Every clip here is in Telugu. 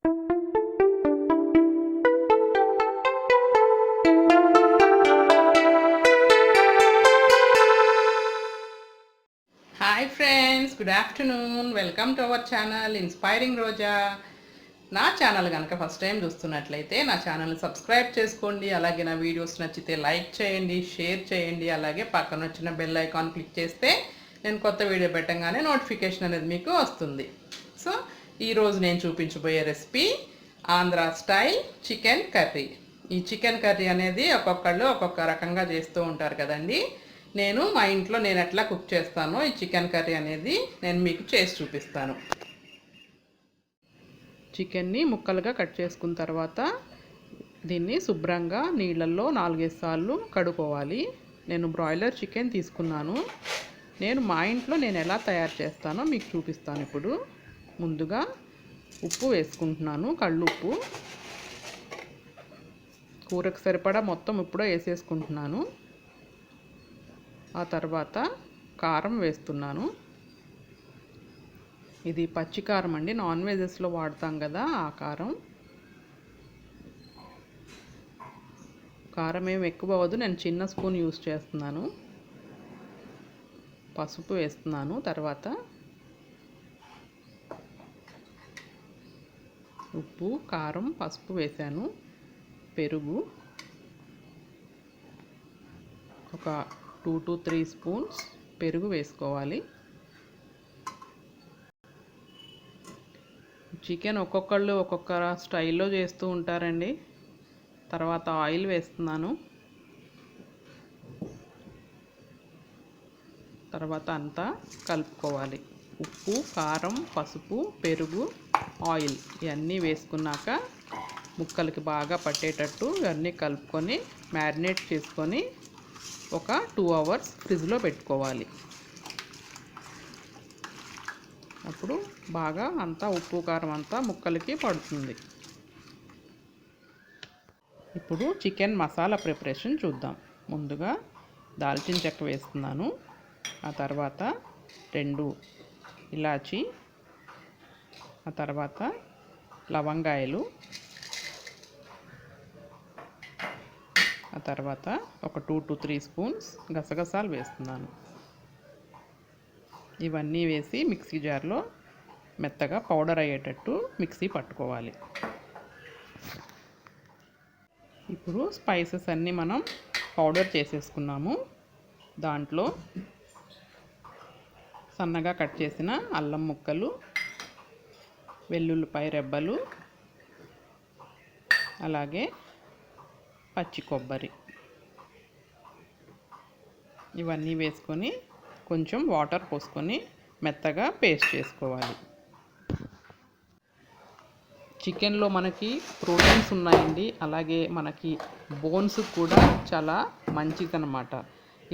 Hi friends, good afternoon. Welcome to our channel inspiring Roja. నా ఛానల్ కనుక ఫస్ట్ టైం చూస్తున్నట్లయితే నా ఛానల్ని సబ్స్క్రైబ్ చేసుకోండి. అలాగే నా వీడియోస్ నచ్చితే లైక్ చేయండి, షేర్ చేయండి. అలాగే పక్కన వచ్చిన బెల్ ఐకాన్ క్లిక్ చేస్తే నేను కొత్త వీడియో పెట్టగానే నోటిఫికేషన్ అనేది మీకు వస్తుంది. సో ఈరోజు నేను చూపించబోయే recipe Andhra style chicken curry. ఈ చికెన్ కర్రీ అనేది ఒక్కొక్కళ్ళు ఒక్కొక్క రకంగా చేస్తూ ఉంటారు కదండి. నేను మా ఇంట్లో నేను ఎట్లా కుక్ చేస్తానో ఈ చికెన్ కర్రీ అనేది నేను మీకు చేసి చూపిస్తాను. చికెన్ని ముక్కలుగా కట్ చేసుకున్న తర్వాత దీన్ని శుభ్రంగా నీళ్ళల్లో 4-5 సార్లు కడుక్కోవాలి. నేను బ్రాయిలర్ చికెన్ తీసుకున్నాను. నేను మా ఇంట్లో నేను ఎలా తయారు చేస్తానో మీకు చూపిస్తాను. ఇప్పుడు ముందుగా ఉప్పు వేసుకుంటున్నాను, కళ్ళుప్పు. కూరకు సరిపడా మొత్తం ఇప్పుడే వేసేసుకుంటున్నాను. ఆ తర్వాత కారం వేస్తున్నాను. ఇది పచ్చి కారం అండి, నాన్ వెజెస్లో వాడతాం కదా ఆ కారం. కారం ఏమి ఎక్కువ అవ్వదు, నేను చిన్న స్పూన్ యూస్ చేస్తున్నాను. పసుపు వేస్తున్నాను. తర్వాత ఉప్పు, కారం, పసుపు వేసాను. పెరుగు ఒక 2 to 3 స్పూన్స్ పెరుగు వేసుకోవాలి. చికెన్ ఒక్కొక్కళ్ళు ఒక్కొక్క స్టైల్లో చేస్తూ ఉంటారండి. తర్వాత ఆయిల్ వేస్తున్నాను. తర్వాత అంతా కలుపుకోవాలి. ఉప్పు, కారం, పసుపు, పెరుగు, ఆయిల్ ఇవన్నీ వేసుకున్నాక ముక్కలకి బాగా పట్టేటట్టు ఇవన్నీ కలుపుకొని మ్యారినేట్ చేసుకొని ఒక 2 hours ఫ్రిడ్జ్లో పెట్టుకోవాలి. అప్పుడు బాగా అంతా ఉప్పు కారం అంతా ముక్కలకి పడుతుంది. ఇప్పుడు చికెన్ మసాలా ప్రిపరేషన్ చూద్దాం. ముందుగా దాల్చిన చెక్క వేస్తున్నాను. ఆ తర్వాత 2 ఇలాచి, ఆ తర్వాత లవంగాయలు, ఆ తర్వాత ఒక 2 to 3 స్పూన్స్ గసగసాలు వేస్తున్నాను. ఇవన్నీ వేసి మిక్సీ జార్లో మెత్తగా పౌడర్ అయ్యేటట్టు మిక్సీ పట్టుకోవాలి. ఇప్పుడు స్పైసెస్ అన్నీ మనం పౌడర్ చేసేసుకున్నాము. దాంట్లో సన్నగా కట్ చేసిన అల్లం ముక్కలు, వెల్లుల్లిపాయ రెబ్బలు, అలాగే పచ్చి కొబ్బరి ఇవన్నీ వేసుకొని కొంచెం వాటర్ పోసుకొని మెత్తగా పేస్ట్ చేసుకోవాలి. చికెన్లో మనకి ప్రోటీన్స్ ఉన్నాయండి. అలాగే మనకి బోన్స్ కూడా చాలా మంచిదన్నమాట.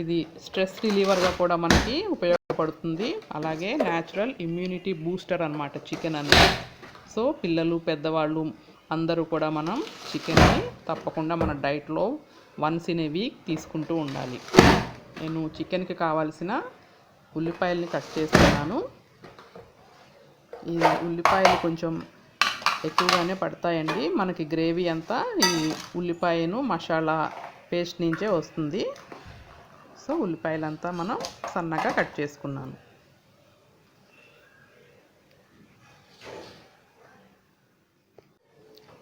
ఇది స్ట్రెస్ రిలీవర్గా కూడా మనకి ఉపయోగపడుతుంది. అలాగే న్యాచురల్ ఇమ్యూనిటీ బూస్టర్ అన్నమాట చికెన్ అనేది. సో పిల్లలు, పెద్దవాళ్ళు అందరూ కూడా మనం చికెన్ని తప్పకుండా మన డైట్లో వన్స్ ఇన్ ఏ వీక్ తీసుకుంటూ ఉండాలి. నేను చికెన్కి కావాల్సిన ఉల్లిపాయలని కట్ చేస్తున్నాను. ఈ ఉల్లిపాయలు కొంచెం ఎక్కువగానే పడతాయండి. మనకి గ్రేవీ అంతా ఈ ఉల్లిపాయను మసాలా పేస్ట్ నుంచే వస్తుంది. సో ఉల్లిపాయలంతా మనం సన్నగా కట్ చేసుకున్నాను.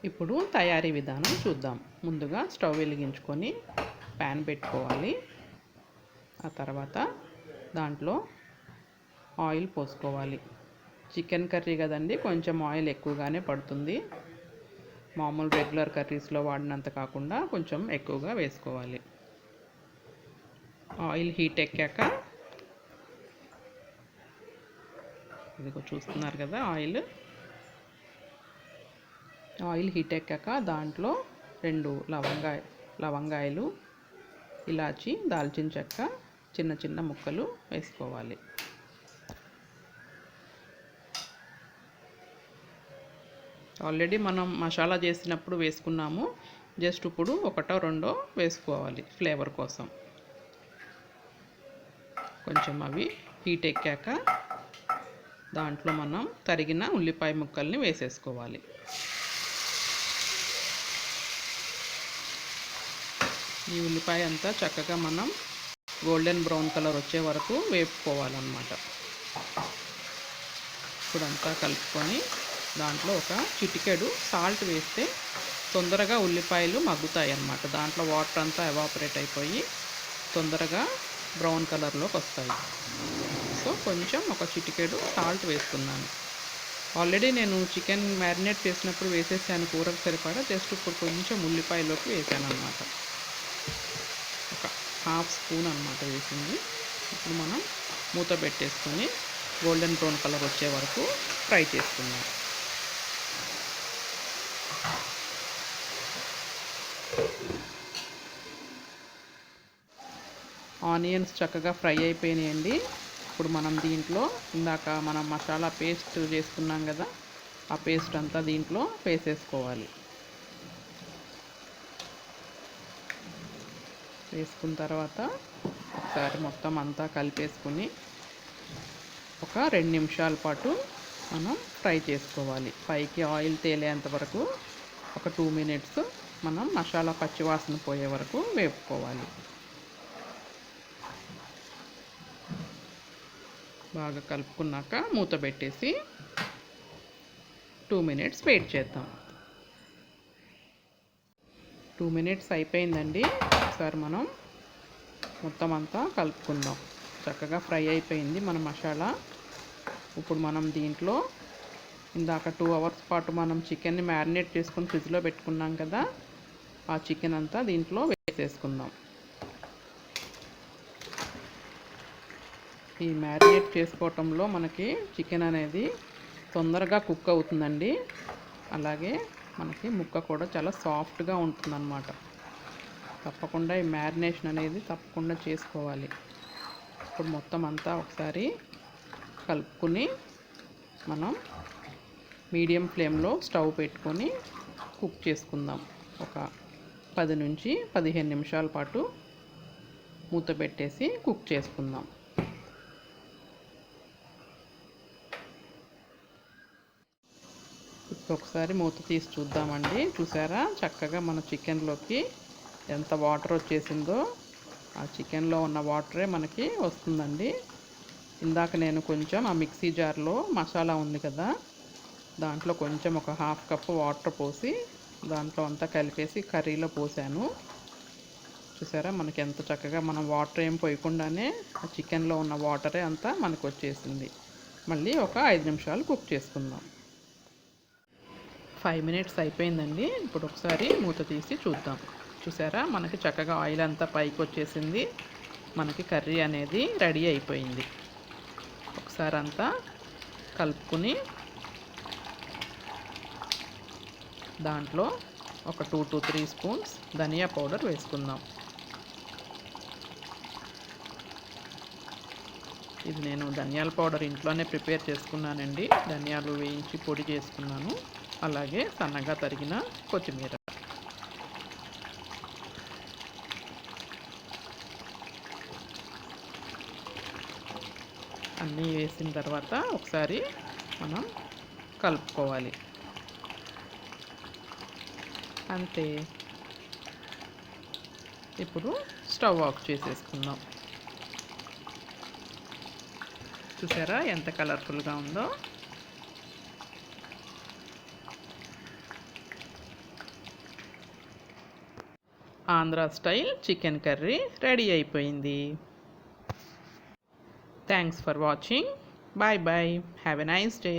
ఇప్పుడు తయారీ విధానం చూద్దాం. ముందుగా స్టవ్ వెలిగించుకొని ప్యాన్ పెట్టుకోవాలి. ఆ తర్వాత దాంట్లో ఆయిల్ పోసుకోవాలి. చికెన్ కర్రీ కదండి, కొంచెం ఆయిల్ ఎక్కువగానే పడుతుంది. మామూలు రెగ్యులర్ కర్రీస్లో వాడినంత కాకుండా కొంచెం ఎక్కువగా వేసుకోవాలి. ఆయిల్ హీట్ ఎక్కాక ఇదిగో చూస్తున్నారు కదా ఆయిల్ హీట్ ఎక్కాక దాంట్లో 2 లవంగాయలు, ఇలాచి, దాల్చిన చెక్క చిన్న చిన్న ముక్కలు వేసుకోవాలి. ఆల్రెడీ మనం మసాలా చేసినప్పుడు వేసుకున్నాము. జస్ట్ ఇప్పుడు 1-2 వేసుకోవాలి ఫ్లేవర్ కోసం. కొంచెం అవి హీట్ ఎక్కాక దాంట్లో మనం తరిగిన ఉల్లిపాయ ముక్కల్ని వేసేసుకోవాలి. ఈ ఉల్లిపాయ అంతా చక్కగా మనం గోల్డెన్ బ్రౌన్ కలర్ వచ్చే వరకు వేపుకోవాలన్నమాట. ఇప్పుడంతా కలుపుకొని దాంట్లో ఒక చిటికెడు సాల్ట్ వేస్తే తొందరగా ఉల్లిపాయలు మగ్గుతాయి అన్నమాట. దాంట్లో వాటర్ అంతా ఎవాపరేట్ అయిపోయి తొందరగా బ్రౌన్ కలర్లోకి వస్తాయి. సో కొంచెం ఒక చిటికెడు సాల్ట్ వేస్తున్నాను. ఆల్రెడీ నేను చికెన్ మ్యారినేట్ చేసినప్పుడు వేసేసాను కూరకు సరిపడా. జస్ట్ ఇప్పుడు కొంచెం ఉల్లిపాయలోకి వేసాను అన్నమాట. ఒక హాఫ్ స్పూన్ అన్నమాట వేసింది. ఇప్పుడు మనం మూత పెట్టేసుకొని గోల్డెన్ బ్రౌన్ కలర్ వచ్చే వరకు ఫ్రై చేసుకుందాం. ఆనియన్స్ చక్కగా ఫ్రై అయిపోయినాయండి. ఇప్పుడు మనం దీంట్లో ఇందాక మనం మసాలా పేస్ట్ చేసుకున్నాం కదా, ఆ పేస్ట్ అంతా దీంట్లో వేసేసుకోవాలి. వేసుకున్న తర్వాత ఒకసారి మొత్తం అంతా కలిపేసుకుని ఒక 2 నిమిషాల పాటు మనం ఫ్రై చేసుకోవాలి. పైకి ఆయిల్ తేలేంత వరకు ఒక 2 మినిట్స్ మనం మసాలా పచ్చివాసన పోయే వరకు వేపుకోవాలి. బాగా కలుపుకున్నాక మూత పెట్టేసి 2 మినిట్స్ వెయిట్ చేద్దాం. 2 మినిట్స్ అయిపోయిందండి. ఒకసారి మనం మొత్తం అంతా కలుపుకుందాం. చక్కగా ఫ్రై అయిపోయింది మన మసాలా. ఇప్పుడు మనం దీంట్లో ఇందాక 2 అవర్స్ పాటు మనం చికెన్ని మ్యారినేట్ చేసుకొని ఫ్రిడ్జ్లో పెట్టుకున్నాం కదా, ఆ చికెన్ అంతా దీంట్లో వేసేసుకుందాం. ఈ మ్యారినేట్ చేసుకోవటంలో మనకి చికెన్ అనేది తొందరగా కుక్ అవుతుందండి. అలాగే మనకి ముక్క కూడా చాలా సాఫ్ట్గా ఉంటుందన్నమాట. తప్పకుండా ఈ మ్యారినేషన్ అనేది తప్పకుండా చేసుకోవాలి. ఇప్పుడు మొత్తం అంతా ఒకసారి కలుపుకొని మనం మీడియం ఫ్లేమ్లో స్టవ్ పెట్టుకొని కుక్ చేసుకుందాం. ఒక 10 నుంచి 15 నిమిషాల పాటు మూత పెట్టేసి కుక్ చేసుకుందాం. ఇప్పుడు ఒకసారి మూత తీసి చూద్దామండి. చూసారా చక్కగా మన చికెన్లోకి ఎంత వాటర్ వచ్చేసిందో. ఆ చికెన్లో ఉన్న వాటరే మనకి వస్తుందండి. ఇందాక నేను కొంచెం ఆ మిక్సీ జార్లో మసాలా ఉంది కదా, దాంట్లో కొంచెం ఒక హాఫ్ కప్పు వాటర్ పోసి దాంట్లో అంతా కలిపేసి కర్రీలో పోసాను. చూసారా మనకి ఎంత చక్కగా మనం వాటర్ ఏం పోయకుండానే ఆ చికెన్లో ఉన్న వాటరే అంతా మనకు వచ్చేసింది. మళ్ళీ ఒక 5 నిమిషాలు కుక్ చేసుకుందాం. 5 మినిట్స్ అయిపోయిందండి. ఇప్పుడు ఒకసారి మూత తీసి చూద్దాం. చూసారా మనకి చక్కగా ఆయిల్ అంతా పైకి వచ్చేసింది. మనకి కర్రీ అనేది రెడీ అయిపోయింది. ఒకసారి అంతా కలుపుకుని దాంట్లో ఒక 2 to 3 స్పూన్స్ ధనియా పౌడర్ వేసుకుందాం. ఇది నేను ధనియాల పౌడర్ ఇంట్లోనే ప్రిపేర్ చేసుకున్నానండి. ధనియాలు వేయించి పొడి చేసుకున్నాను. అలాగే సన్నగా తరిగిన కొత్తిమీర. అన్నీ వేసిన తర్వాత ఒకసారి మనం కలుపుకోవాలి. అంతే. ఇప్పుడు స్టవ్ ఆఫ్ చేసేసుకుందాం. చూసారా ఎంత కలర్ఫుల్గా ఉందో. Andhra style chicken curry ready అయిపోయింది. Thanks for watching. Bye bye. Have a nice day.